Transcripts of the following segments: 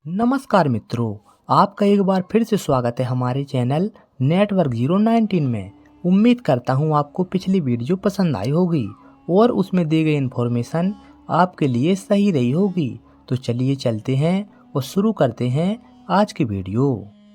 नमस्कार मित्रों, आपका एक बार फिर से स्वागत है हमारे चैनल नेटवर्क 019 में। उम्मीद करता हूँ आपको पिछली वीडियो पसंद आई होगी और उसमें दी गई इन्फॉर्मेशन आपके लिए सही रही होगी। तो चलिए चलते हैं और शुरू करते हैं आज की वीडियो।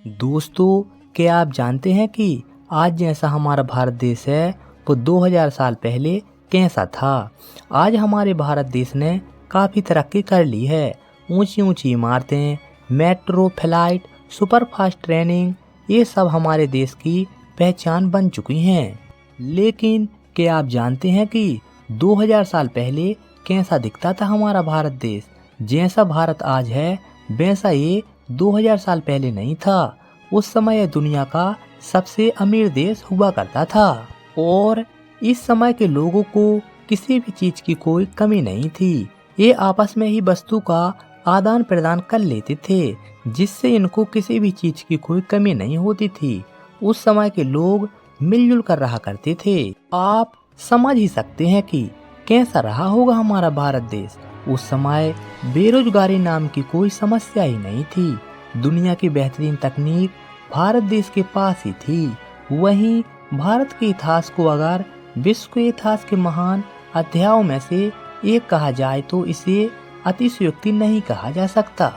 दोस्तों, क्या आप जानते हैं कि आज जैसा हमारा भारत देश है वो 2000 साल पहले कैसा था? आज हमारे भारत देश ने काफ़ी तरक्की कर ली है। ऊंची ऊंची इमारतें, मेट्रो, फ्लाइट, सुपरफास्ट ट्रेनिंग, ये सब हमारे देश की पहचान बन चुकी हैं। लेकिन क्या आप जानते हैं कि 2000 साल पहले कैसा दिखता था हमारा भारत देश? जैसा भारत आज है वैसा ये 2000 साल पहले नहीं था। उस समय यह दुनिया का सबसे अमीर देश हुआ करता था और इस समय के लोगों को किसी भी चीज की कोई कमी नहीं थी। ये आपस में ही वस्तु का आदान प्रदान कर लेते थे, जिससे इनको किसी भी चीज की कोई कमी नहीं होती थी। उस समय के लोग मिलजुल कर रहा करते थे। आप समझ ही सकते हैं कि कैसा रहा होगा हमारा भारत देश। उस समय बेरोजगारी नाम की कोई समस्या ही नहीं थी। दुनिया की बेहतरीन तकनीक भारत देश के पास ही थी। वहीं भारत के इतिहास को अगर विश्व के इतिहास के महान अध्यायों में से एक कहा जाए तो इसे अतिशयोक्ति नहीं कहा जा सकता।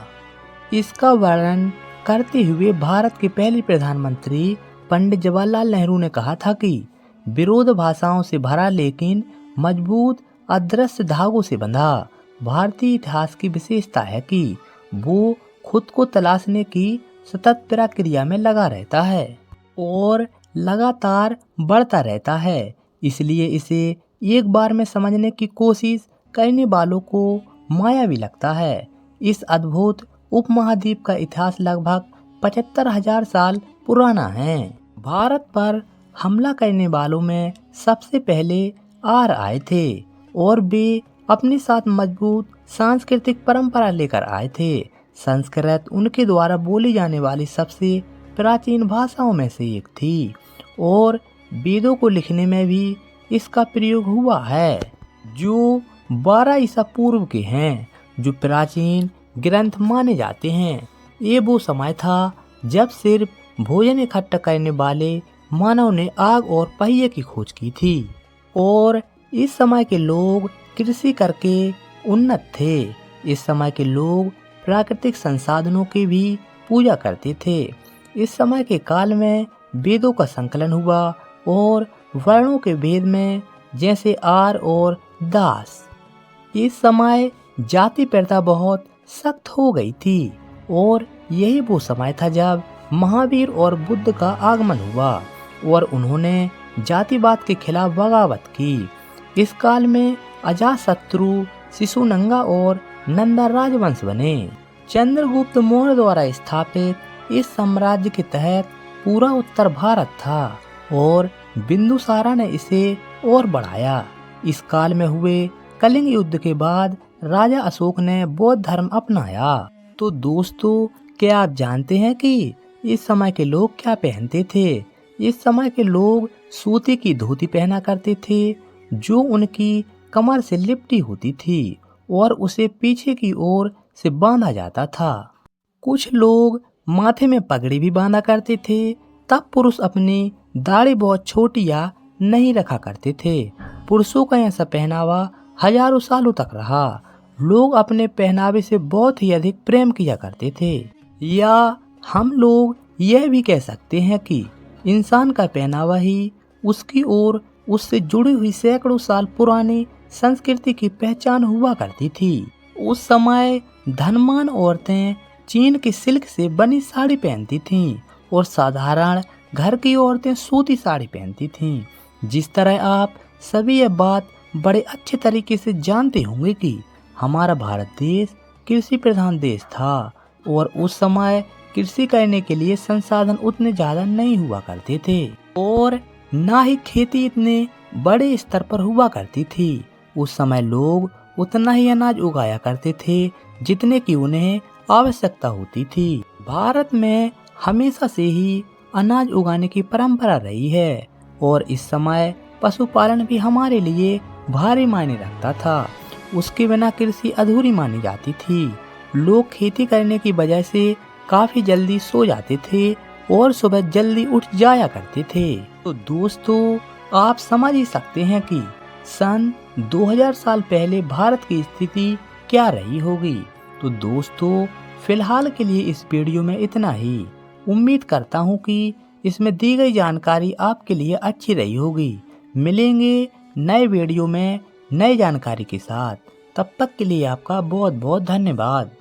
इसका वर्णन करते हुए भारत के पहले प्रधानमंत्री पंडित जवाहरलाल नेहरू ने कहा था कि विरोध भाषाओं से भरा लेकिन मजबूत अदृश्य धागों से बंधा भारतीय इतिहास की विशेषता है कि वो खुद को तलाशने की सतत प्रक्रिया में लगा रहता है और लगातार बढ़ता रहता है। इसलिए इसे एक बार में समझने की कोशिश करने वालों को मायावी लगता है। इस अद्भुत उपमहाद्वीप का इतिहास लगभग 75,000 साल पुराना है। भारत पर हमला करने वालों में सबसे पहले आर्य आए थे और वे अपने साथ मजबूत सांस्कृतिक परंपरा लेकर आए थे। संस्कृत उनके द्वारा बोली जाने वाली सबसे प्राचीन भाषाओं में से एक थी और वेदों को लिखने में भी इसका प्रयोग हुआ है, जो 12 ईसा पूर्व के हैं, जो प्राचीन ग्रंथ माने जाते हैं। ये वो समय था जब सिर्फ भोजन इकट्ठा करने वाले मानव ने आग और पहिए की खोज की थी और इस समय के लोग कृषि करके उन्नत थे। इस समय के लोग प्राकृतिक संसाधनों की भी पूजा करते थे। इस समय के काल में वेदों का संकलन हुआ और वर्णों के भेद में जैसे आर्य और दास। इस समय जाति प्रथा बहुत सख्त हो गई थी और यही वो समय था जब महावीर और बुद्ध का आगमन हुआ और उन्होंने जातिवाद के खिलाफ बगावत की। इस काल में अजातशत्रु, शिशुनंगा और नंदा राजवंश बने। चंद्रगुप्त मौर्य द्वारा स्थापित इस साम्राज्य के तहत पूरा उत्तर भारत था और बिंदुसारा ने इसे और बढ़ाया। इस काल में हुए कलिंग युद्ध के बाद राजा अशोक ने बौद्ध धर्म अपनाया। तो दोस्तों, क्या आप जानते हैं कि इस समय के लोग क्या पहनते थे? इस समय के लोग सूती की धोती पहना करते थे, जो उनकी कमर से लिपटी होती थी और उसे पीछे की ओर से बांधा जाता था। कुछ लोग माथे में पगड़ी भी बांधा करते थे। तब पुरुष अपनी दाढ़ी बहुत छोटी या नहीं रखा करते थे। पुरुषों का ऐसा पहनावा हजारों सालों तक रहा। लोग अपने पहनावे से बहुत ही अधिक प्रेम किया करते थे, या हम लोग यह भी कह सकते हैं कि इंसान का पहनावा ही उसकी और उससे जुड़ी हुई सैकड़ों साल पुरानी संस्कृति की पहचान हुआ करती थी। उस समय धनवान औरतें चीन की सिल्क से बनी साड़ी पहनती थीं और साधारण घर की औरतें सूती साड़ी पहनती थीं। जिस तरह आप सभी यह बात बड़े अच्छे तरीके से जानते होंगे कि हमारा भारत देश कृषि प्रधान देश था और उस समय कृषि करने के लिए संसाधन उतने ज्यादा नहीं हुआ करते थे और ना ही खेती इतने बड़े स्तर पर हुआ करती थी। उस समय लोग उतना ही अनाज उगाया करते थे जितने की उन्हें आवश्यकता होती थी। भारत में हमेशा से ही अनाज उगाने की परंपरा रही है और इस समय पशुपालन भी हमारे लिए भारी मायने रखता था। उसके बिना कृषि अधूरी मानी जाती थी। लोग खेती करने की वजह से काफ़ी जल्दी सो जाते थे और सुबह जल्दी उठ जाया करते थे। तो दोस्तों, आप समझ ही सकते हैं कि सन 2000 साल पहले भारत की स्थिति क्या रही होगी। तो दोस्तों, फिलहाल के लिए इस वीडियो में इतना ही। उम्मीद करता हूँ कि इसमें दी गई जानकारी आपके लिए अच्छी रही होगी। मिलेंगे नए वीडियो में नई जानकारी के साथ। तब तक के लिए आपका बहुत बहुत धन्यवाद।